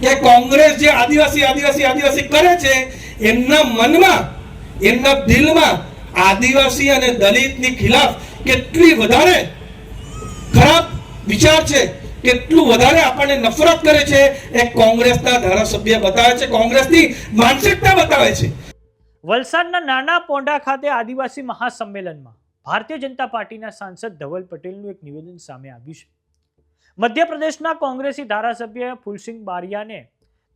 કે કોંગ્રેસ જે આદિવાસી આદિવાસી આદિવાસી કરે છે, એમના મનમાં, એમના દિલમાં આદિવાસી અને દલિતની ખિલાફ કેટલી વધારે ખરાબ વિચાર છે, કેટલું વધારે આપણને નફરત કરે છે, એ કોંગ્રેસના ધારાસભ્ય બતાવે છે, કોંગ્રેસની માનસિકતા બતાવે છે. વલસાડના નાના પોંડા ખાતે આદિવાસી મહાસંમેલનમાં ભારતીય જનતા પાર્ટીના સાંસદ ધવલ પટેલનું એક નિવેદન સામે આવ્યું છે. મધ્યપ્રદેશના કોંગ્રેસી ધારાસભ્ય ફૂલસિંહ બારિયાને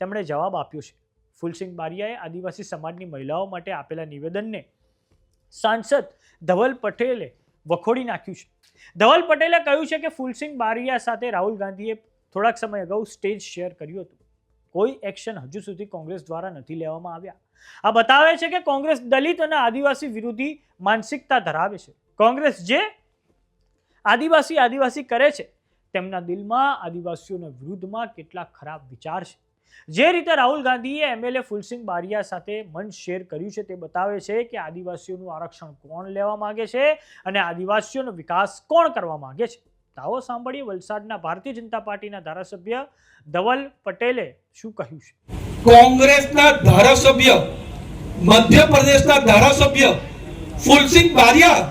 તેમણે જવાબ આપ્યો છે. ફૂલસિંહ બારિયાએ આદિવાસી સમાજની મહિલાઓ માટે આપેલા નિવેદનને સાંસદ ધવલ પટેલે વખોડી નાખ્યું છે. ધવલ પટેલે કહ્યું છે કે ફૂલસિંહ બારિયા સાથે રાહુલ ગાંધીએ થોડાક સમય અગાઉ સ્ટેજ શેર કર્યું હતું. કોઈ એક્શન હજુ સુધી કોંગ્રેસ દ્વારા નથી લેવામાં આવ્યા. આ બતાવે છે કે કોંગ્રેસ દલિત અને આદિવાસી વિરોધી માનસિકતા ધરાવે છે. કોંગ્રેસ જે આદિવાસી આદિવાસી કરે છે, તેમના દિલમાં આદિવાસીઓના વિરુદ્ધમાં કેટલા ખરાબ વિચાર છે. જે રીતે રાહુલ ગાંધીએ એમએલએ ફૂલસિંહ બારિયા સાથે મંચ શેર કર્યું છે, તે બતાવે છે કે આદિવાસીઓનું આરક્ષણ કોણ લેવા માંગે છે અને આદિવાસીઓનો વિકાસ કોણ કરવા માંગે છે. આવો સાંભળીએ વલસાડના ભારતીય જનતા પાર્ટીના ધારાસભ્ય ધવલ પટેલે શું કહ્યું છે. કોંગ્રેસના ધારાસભ્ય, મધ્યપ્રદેશના ધારાસભ્ય ફૂલસિંહ બારિયા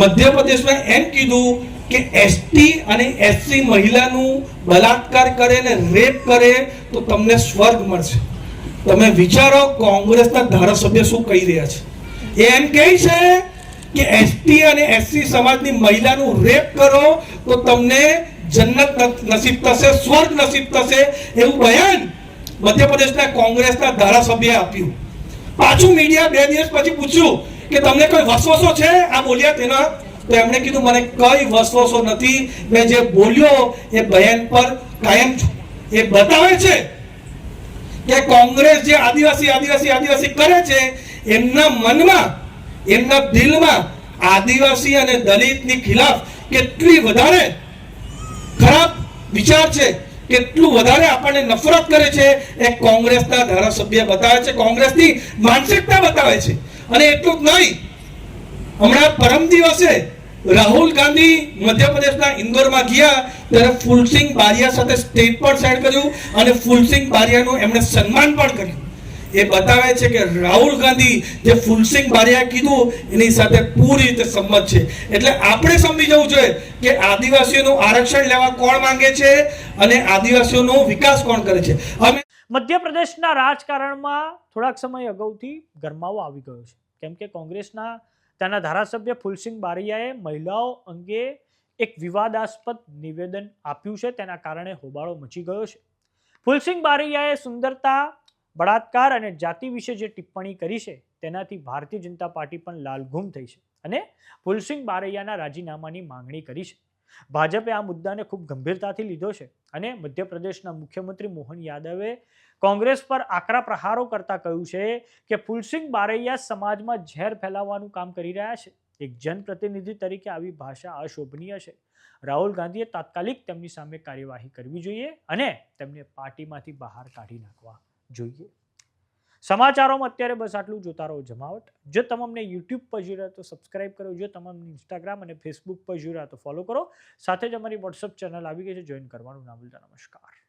મધ્યપ્રદેશમાં એમ કીધું કે એસટી અને એસસી મહિલાનું બલાત્કાર કરે ને રેપ કરે તો તમને સ્વર્ગ મળશે. તમે વિચારો કોંગ્રેસના ધારાસભ્ય શું કહી રહ્યા છે. એ એમ કહે છે કે એસટી અને એસસી સમાજની મહિલાનું રેપ કરો તો તમને જન્નત નસીબ થશે, સ્વર્ગ નસીબ થશે, એવું બયાન મધ્યપ્રદેશના કોંગ્રેસના ધારાસભ્યએ આપ્યું. પાછું મીડિયા 2 દિવસ પછી પૂછ્યું કે તમને કોઈ વસવસો છે આ બોલ્યા તેના, તો એમણે કીધું મને કઈ વસવસો નથી, મેં જે બોલ્યો એ બયાન પર કાયમ છું. એ બતાવે છે કે કોંગ્રેસ જે આદિવાસી આદિવાસી આદિવાસી કરે છે, એમના મનમાં, એમના દિલમાં આદિવાસી અને દલિતની ખિલાફ કેટલી વધારે ખરાબ વિચાર છે, કેટલું વધારે આપણને નફરત કરે છે, એ કોંગ્રેસના ધારાસભ્ય બતાવે છે, કોંગ્રેસની માનસિકતા બતાવે છે. અને એટલું જ નહીં, હમણાં પરમ દિવસે રાહુલ ગાંધી મધ્યપ્રદેશના ઇન્દોરમાં ગયા ત્યારે ફૂલસિંહ બારિયા સાથે સ્ટેજ પર સેટ કર્યું અને ફૂલસિંહ બારિયાનું એમણે સન્માન પણ કર્યું. એ બતાવે છે કે રાહુલ ગાંધી જે ફૂલસિંહ બારિયા કીધું એની સાથે પૂરી રીતે સંમત છે. એટલે આપણે સમજી જવું જોઈએ કે આદિવાસીઓનું આરક્ષણ લેવા કોણ માંગે છે અને આદિવાસીઓનો વિકાસ કોણ કરે છે. અમે મધ્યપ્રદેશના રાજકારણમાં થોડાક સમય અગાઉથી ગરમાવો આવી ગયો છે, કેમ કે કોંગ્રેસના તેના ધારાસભ્ય ફૂલસિંહ બારિયાએ મહિલાઓ અંગે એક વિવાદાસ્પદ નિવેદન આપ્યું છે. તેના કારણે હોબાળો મચી ગયો છે. ફૂલસિંહ બારિયાએ સુંદરતા, બળાત્કાર અને જાતિ વિશે જે ટિપ્પણી કરી છે, તેનાથી ભારતીય જનતા પાર્ટી પણ લાલઘૂમ થઈ છે અને ફૂલસિંહ બારૈયાના રાજીનામાની માંગણી કરી છે. ભાજપે આ મુદ્દાને ખૂબ ગંભીરતાથી લીધો છે અને મધ્યપ્રદેશના મુખ્યમંત્રી મોહન યાદવે કોંગ્રેસ પર આકરા પ્રહારો કરતા કહ્યું છે કે ફૂલસિંહ બારૈયા સમાજમાં ઝેર ફેલાવવાનું કામ કરી રહ્યા છે. એક જનપ્રતિનિધિ તરીકે આવી ભાષા અશોભનીય છે. રાહુલ ગાંધીએ તાત્કાલિક તેમની સામે કાર્યવાહી કરવી જોઈએ અને તેમને પાર્ટીમાંથી બહાર કાઢી નાખવા જોઈએ. સમાચારોમાં અત્યારે બસ આટલું. જોતા રહો જમાવટ. જો તમને યુટ્યુબ પર જોઈ રહ્યા તો સબસ્ક્રાઇબ કરો, જો તમને ઇન્સ્ટાગ્રામ અને ફેસબુક પર જોઈ રહ્યા તો ફોલો કરો. સાથે જ અમારી વોટ્સઅપ ચેનલ આવી ગઈ છે, જોઈન કરવાનું ના ભૂલતા. નમસ્કાર.